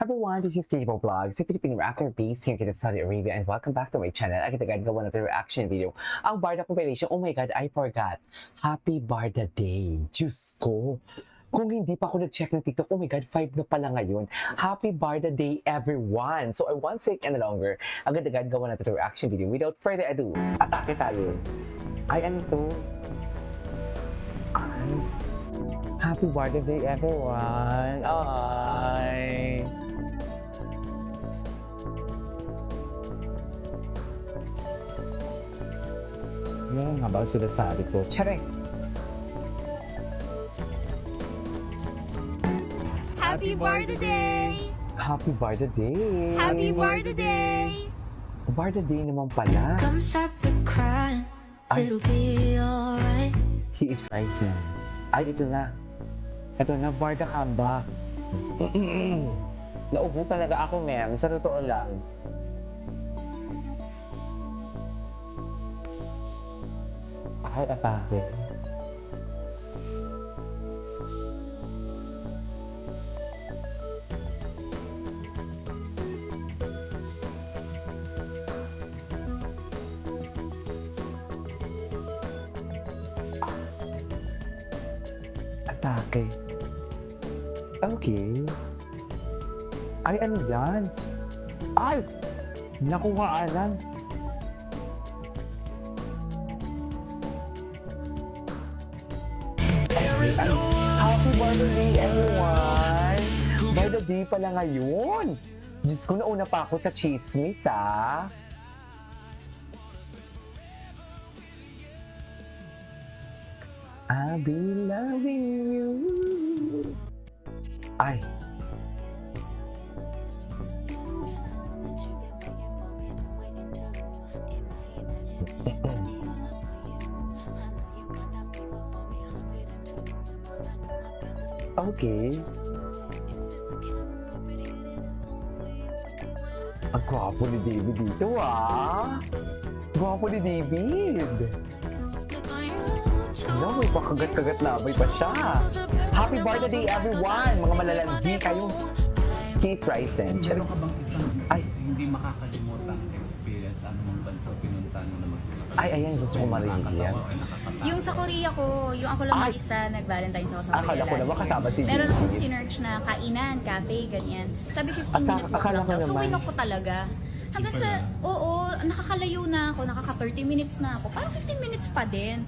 everyone, this is K-pop Vlogs, a Filipino actor based here in Saudi Arabia, and welcome back to my channel. Agad-agad gawa natin reaction video. Ang Barda compilation, oh my god, I forgot. Happy Barda Day. Diyos ko. Kung hindi pa ako nag-check ng TikTok, oh my god, 5 na pala ngayon. Happy Barda Day, everyone. So I won't take any longer. Agad-agad gawa natin reaction video. Without further ado, atake tayo. Ay, ano to? Ay. Happy Barda Day, everyone! Ay! Yan, habang sinasabi ko. Tsaray! Happy Barda Day! Happy Barda Day! Happy Barda Day! Barda Day naman pala. Come stop the crying, Ay. it'll be alright. He is right now. Ay, ito na. Ito na, Barda comeback. Naubo talaga ako, ma'am. Sa totoo lang. Ay, atake. Atake. Okay. Ay, ano yan? Ay! Nakuhaan. Ay, happy birthday, everyone! By the day pala ngayon! Diyos ko, nauna pa ako sa chismis, ah! I'll be loving you. Ay. Okay. Ang gwapo ni David dito, ah. Gwapo ni David. No, may pakagat-kagat labay pa siya. Happy Barda Day, everyone! Mga malalandi kayo. Keys Rising. Meron ka bang isang Ay. hindi makakalimutang experience anumang bansa pinuntahan mo na mag-isa? Ay, ayan, gusto ko marinig yan. Yung sa Korea ko, yung ako lang Ay! mag-isa, nag-Valentine's ako sa Korea Akala ko last naman year. kasama si Meron David. akong sinerch na kainan, cafe, ganyan. Sabi 15 Asa- minute walk akala lang ko daw. So, naman. winok ko talaga. Hanggang sa, oo, nakakalayo na ako, nakaka 30 minutes na ako. Parang 15 minutes pa din.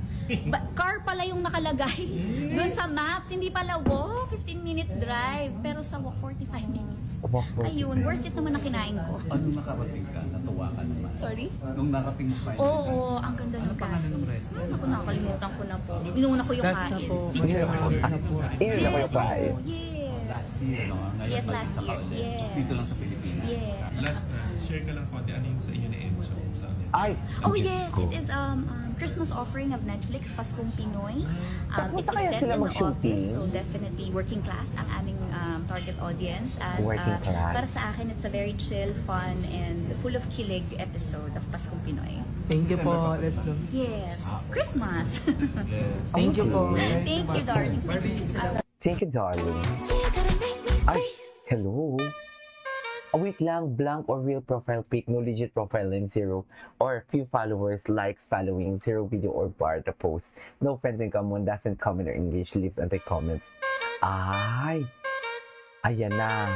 Car pala yung nakalagay. Doon sa maps, hindi pala walk, 15-minute drive. Pero sa walk, 45 minutes. Walk 45. Ayun, worth it naman na kinain ko. Anong nakarating ka? Natuwa ka naman? Sorry? Nung nakating mo pa Oo, ang ganda ng Ano pangalan cafe. ng restaurant? Ako, nakakalimutan ko na po. Inuna ko yung kain. Iyon ako yung kain. Yes. Last year, no? Ngayon Yes, balik last sa year. Kaulit. Yes. Dito lang sa Pilipinas. Yeah. Last, share ka lang konti. Ano yung sa inyo ni Enzo? Sa amin? Ay, Oh Diyos yes, ko. it is Christmas offering of Netflix, Paskong Pinoy. Tapos It is kaya set sila in the mag-shooting? office, so definitely working class ang aming target audience. At Working class. para sa akin, it's a very chill, fun, and full of kilig episode of Paskong Pinoy. Thank you po. Let's go. Yes, Christmas. Yes. Thank you po. Thank you, darlings. Thank you. Thank you, darling. Ay, hello. Wait lang, blank or real profile pic, no legit profile name, 0. Or few followers, likes, following, 0 video or bar the post. No friends in common, doesn't comment or engage, leaves anti-comments. Ay, ayan na.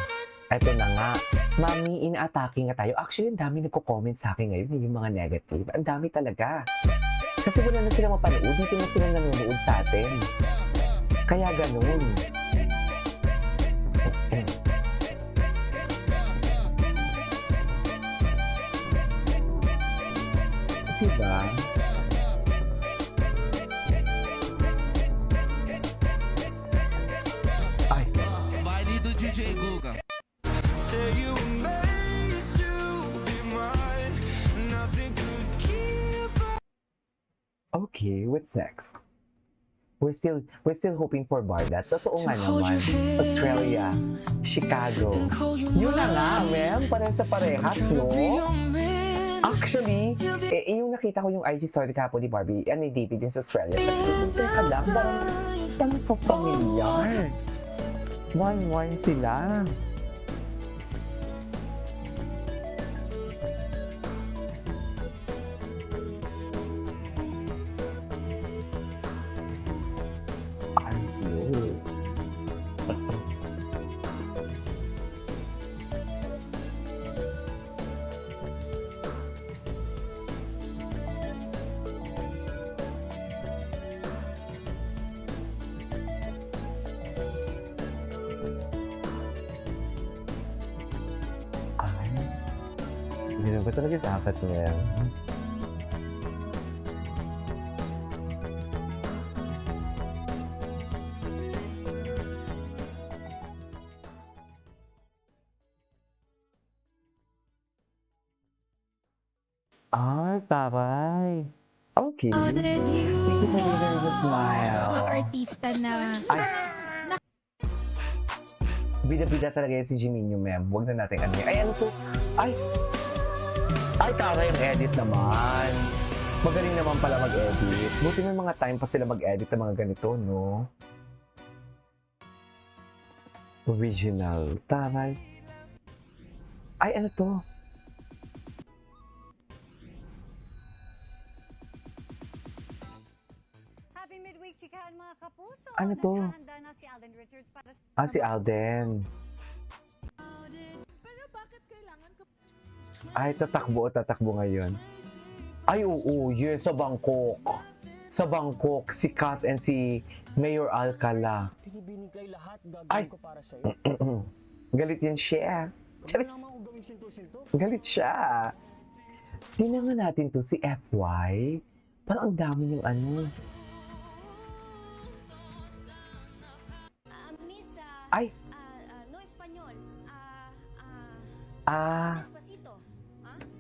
Eto na nga. Mami, ina-atake nga tayo. Actually, ang dami nagko-comment sa akin ngayon, yung mga negative. Ang dami talaga. Kasi wala na sila mapanood, dito na sila nanonood sa atin. Kaya ganun. Diba? Ay, Mighty do DJ Guga. Say you amaze to be mine. Nothing could keep okay, what's next? We're still hoping for Barda. Totoo nga naman. Australia, Chicago. Yun na nga, ma'am. Parehas na parehas, no? Actually, yung nakita ko yung IG story kahapon ni Barbie, ni David yung sa Australia. Teka lang, parang pamilyar. One sila. Yun ba talaga dapat niya? Ah, taray. Okay. Thank you for giving the smile. Artista na. Ay. Bida-bida talaga yan si Jiminho, ma'am. Huwag na natin ano yan. Ay, ano to? Ay! Ay, taray yung edit naman. Magaling naman pala mag-edit. Buti may mga time pa sila mag-edit ng mga ganito, no? Original. Taray. Ay, ano to? Happy midweek, chikahan mga kapuso. Ano to? Naghahanda na si Alden Richards para sa... Ah, si Alden. Ay, tatakbo ngayon. Ay, oo, yes, sa Bangkok. Sa Bangkok, si Kat and si Mayor Alcala. Binibigay lahat, Ay! gagawin ko para sa'yo. Galit yan siya. Wala Charis! naman akong gawing sinto-sinto. Galit siya. Tingnan nga natin to, si FY. Parang ang dami yung ano. Miss, Ay! no Espanyol. Ah, Despacito.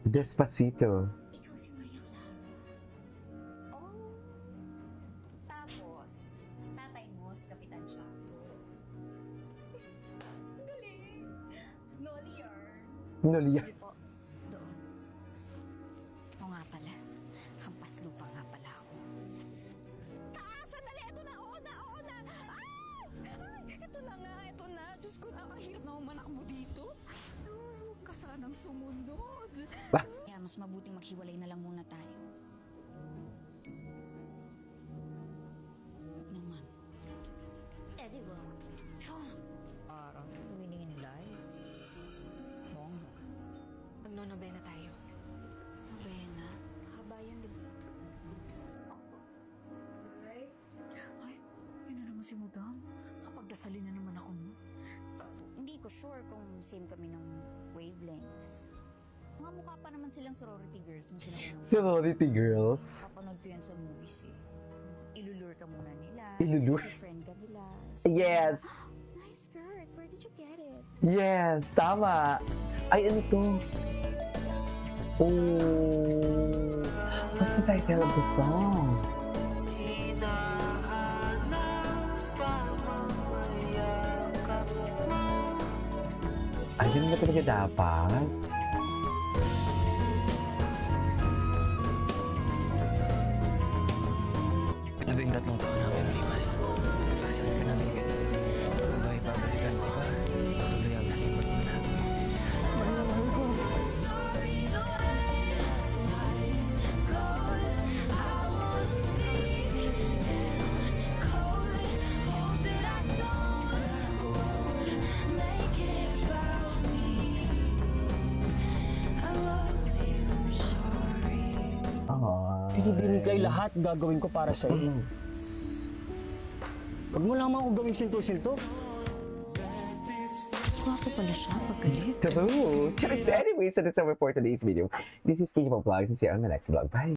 Despacito. Ikaw si Mariang Love. Oh. Tapos, tatay mo si Kapitan siya. Galing. Nolier. Nolia. Sige po. Doon. Oo nga pala. Hampas lupa nga pala ako. Sandali! Ito na! Oo na! Ay! Ito na nga! Ito na! Diyos ko, nakahirap na umanakbo dito. Huwag ka sanang sumunod. Kaya mas mabuting maghiwalay na lang muna tayo. Huwag naman. Eh, di ba? Parang winning in life. Bongga. Magno-nobena tayo. Nobena? Haba yan, di ba? Ay, yun na naman si Madam. Kapag dasalin na naman ako, no? Hindi ko sure kung same kami ng wavelengths. Mga mukha pa naman silang sorority girls nung sila unang Sorority girls. kapanood ko yan sa movies eh. Ilulure ka muna nila. Ilulure? Friend ka nila. Yes! Nice skirt. Where did you get it? Yes! Tama! Ay, ano to? Oh! What's the title of the song? Ay, ganun ba talaga dapat? Labing tatlong taon na kami limas. Nagkasakit ka namin. May babalikan ko ba? Tuloy ang nalipot mo na. Ah. Binibigay lahat, gagawin ko para sa'yo. Huwag mo lang akong gawing sinto-sinto. Gwapo pala siya. Pagkalit. True! Anyways, so that's our for today's video. This is Kiki Vlogs. See you on the next vlog. Bye!